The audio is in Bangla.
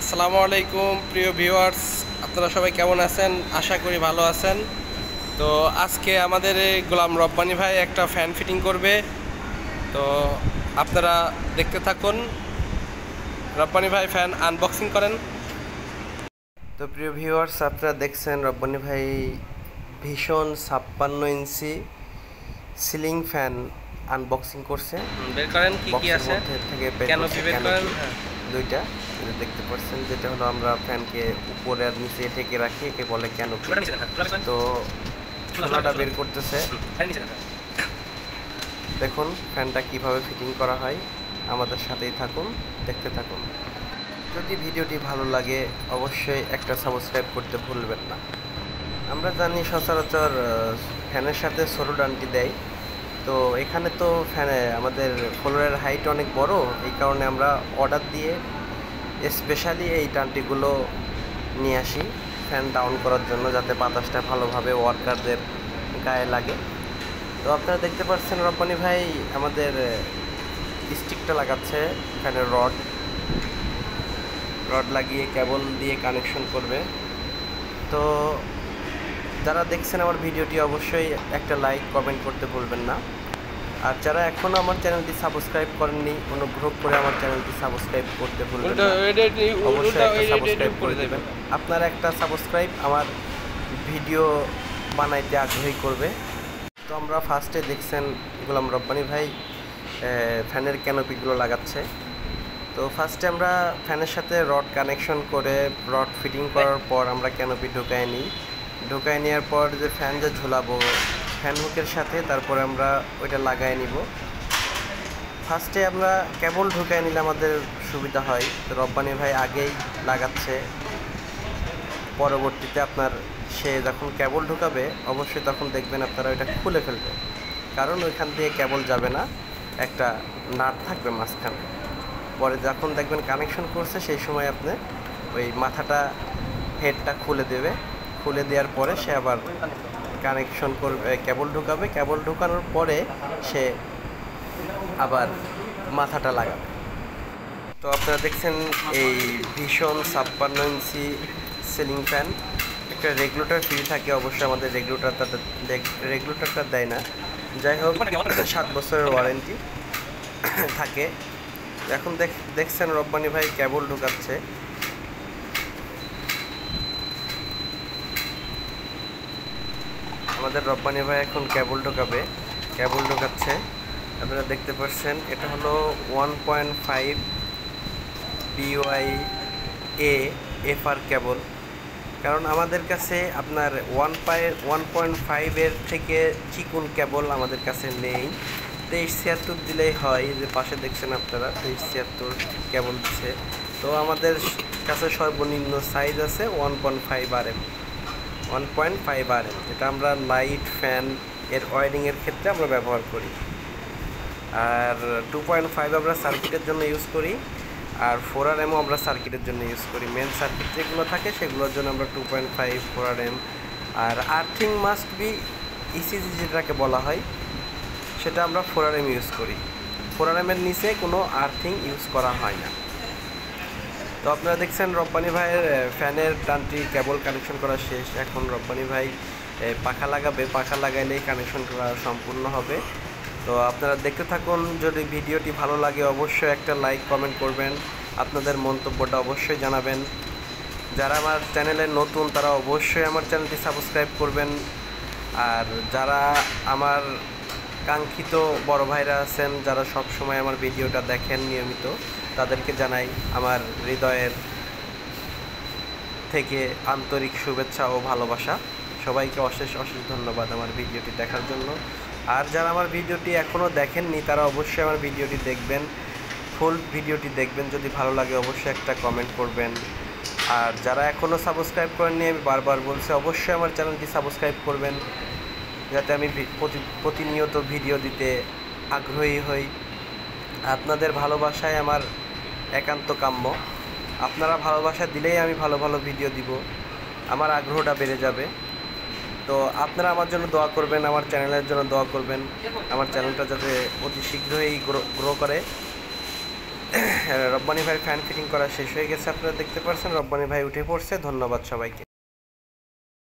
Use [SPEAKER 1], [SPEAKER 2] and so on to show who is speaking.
[SPEAKER 1] আসসালামু আলাইকুম প্রিয় ভিউয়ার্স, আপনারা সবাই কেমন আছেন? আশা করি ভালো আছেন। তো আজকে আমাদের এই গোলাম রব্বানী ভাই একটা ফ্যান ফিটিং করবে। তো আপনারা দেখতে থাকুন। রব্বানী ভাই ফ্যান আনবক্সিং করেন। তো প্রিয় ভিউয়ার্স, আপনারা দেখছেন রব্বানী ভাই ভীষণ 56 ইঞ্চি সিলিং ফ্যান আনবক্সিং করছে। বের করেন কি কি আছে, কেন বের করেন দুইটা দেখতে পাচ্ছেন, যেটা হলো আমরা ফ্যানকে উপরে আর নিচে ঠেকে রাখি, একে বলে ক্যানোপি। তো খোলাটা বের করতেছে, দেখুন ফ্যানটা কিভাবে ফিটিং করা হয়। আমাদের সাথেই থাকুন, দেখতে থাকুন। যদি ভিডিওটি ভালো লাগে অবশ্যই একটা সাবস্ক্রাইব করতে ভুলবেন না। আমরা জানি সচরাচর ফ্যানের সাথে ছোটো ডান্টি দেয়, তো এখানে তো ফ্যানে আমাদের ফ্লোরের হাইট অনেক বড়, এই কারণে আমরা অর্ডার দিয়ে স্পেশালি এই ডান্টিগুলো নিয়ে আসি ফ্যান ডাউন করার জন্য, যাতে বাতাসটা ভালোভাবে ওয়ার্কারদের গায়ে লাগে। তো আপনারা দেখতে পাচ্ছেন রব্বানী ভাই আমাদের স্টিকটা লাগাচ্ছে, ফ্যানের রড লাগিয়ে কেবল দিয়ে কানেকশন করবে। তো যারা দেখছেন আমার ভিডিওটি অবশ্যই একটা লাইক কমেন্ট করতে ভুলবেন না। আর যারা এখনও আমার চ্যানেলটি সাবস্ক্রাইব করেননি, অনুগ্রহ করে আমার চ্যানেলটি সাবস্ক্রাইব করতে ভুলবেন না। অবশ্যই একটা সাবস্ক্রাইব করে দেবেন। আপনার একটা সাবস্ক্রাইব আমার ভিডিও বানাইতে আগ্রহী করবে। তো আমরা ফার্স্টে দেখছেন গোলাম রব্বানী ভাই ফ্যানের ক্যানোপিগুলো লাগাচ্ছে। তো ফার্স্টে আমরা ফ্যানের সাথে রড কানেকশন করে রড ফিটিং করার পর আমরা ক্যানোপি ঢুকায় নেওয়ার পর যে ফ্যান যে ঝোলাবো ফ্যান হুকের সাথে, তারপরে আমরা ওইটা লাগাই নিব। ফার্স্টে আমরা কেবল ঢুকায় নিলে আমাদের সুবিধা হয়। তো রব্বানী ভাই আগেই লাগাচ্ছে, পরবর্তীতে আপনার সে যখন কেবল ঢুকাবে অবশ্যই তখন দেখবেন আপনারা ওইটা খুলে ফেলবে, কারণ ওইখান দিয়ে কেবল যাবে না, একটা নাট থাকবে মাঝখানে। পরে যখন দেখবেন কানেকশন করছে সেই সময় আপনি ওই মাথাটা হেডটা খুলে দেওয়ার পরে সে আবার কানেকশন করবে, কেবল ঢুকাবে, কেবল ঢুকানোর পরে সে আবার মাথাটা লাগাবে। তো আপনারা দেখছেন এই ভীষণ 56 ইঞ্চি সিলিং ফ্যান। একটা রেগুলেটর ফ্রি থাকে, অবশ্যই আমাদের রেগুলেটরটা দেয় না। যাই হোক 7 বছরের ওয়ারেন্টি থাকে। এখন দেখছেন রব্বানী ভাই কেবল ঢুকাচ্ছে। আমাদের রব্বানী ভাই এখন কেবল ঢোকাচ্ছে। আপনারা দেখতে পাচ্ছেন এটা হলো 1.5 BYA FR কেবল। কারণ আমাদের কাছে আপনার 1.5 থেকে চিকুন কেবল আমাদের কাছে নেই। 2376 দিলেই হয়, যে পাশে দেখছেন আপনারা 2376 কেবল দিচ্ছে। তো আমাদের কাছে সর্বনিম্ন সাইজ আছে 1.5 RM, এটা আমরা লাইট ফ্যান এর ওয়ারিংয়ের ক্ষেত্রে আমরা ব্যবহার করি। আর 2.5 আমরা সার্কিটের জন্য ইউজ করি, আর 4RM আমরা সার্কিটের জন্য ইউজ করি। মেন সার্কিট যেগুলো থাকে সেগুলোর জন্য আমরা 2.5 4RM। আর আর্থিং মাস্ট বি ইসিজি যেটাকে বলা হয় সেটা আমরা 4RM ইউজ করি। 4RM এর নিচে কোনো আর্থিং ইউজ করা হয় না। তো আপনারা দেখছেন রব্বানী ভাইয়ের ফ্যানের টানটি কেবল কানেকশন করা শেষ। এখন রব্বানী ভাই পাখা লাগাবে, পাখা লাগাইলেই কানেকশন করা সম্পূর্ণ হবে। তো আপনারা দেখতে থাকুন। যদি ভিডিওটি ভালো লাগে অবশ্যই একটা লাইক কমেন্ট করবেন, আপনাদের মন্তব্যটা অবশ্যই জানাবেন। যারা আমার চ্যানেলে নতুন তারা অবশ্যই আমার চ্যানেলটি সাবস্ক্রাইব করবেন। আর যারা আমার কাঙ্ক্ষিত বড় ভাইরা আছেন, যারা সব সময় আমার ভিডিওটা দেখেন নিয়মিত, তাদেরকে জানাই আমার হৃদয়ের থেকে আন্তরিক শুভেচ্ছা ও ভালোবাসা। সবাইকে অশেষ ধন্যবাদ আমার ভিডিওটি দেখার জন্য। আর যারা আমার ভিডিওটি এখনও দেখেননি তারা অবশ্যই আমার ভিডিওটি দেখবেন, ফুল ভিডিওটি দেখবেন। যদি ভালো লাগে অবশ্যই একটা কমেন্ট করবেন। আর যারা এখনও সাবস্ক্রাইব করেননি, আমি বারবার বলছি অবশ্যই আমার চ্যানেলটি সাবস্ক্রাইব করবেন, যাতে আমি প্রতিনিয়ত ভিডিও দিতে আগ্রহী হই। আপনাদের ভালোবাসায় আমার একান্ত কাম্য। আপনারা ভালোবাসা দিলেই আমি ভালো ভালো ভিডিও দিব, আমার আগ্রহটা বেড়ে যাবে। তো আপনারা আমার জন্য দোয়া করবেন, আমার চ্যানেলের জন্য দোয়া করবেন, আমার চ্যানেলটা যাতে অতি শীঘ্রই গ্রো করে। রব্বানী ভাইয়ের ফ্যান ফিটিং করা শেষ হয়ে গেছে, আপনারা দেখতে পাচ্ছেন। রব্বানী ভাই উঠে পড়ছে। ধন্যবাদ সবাইকে।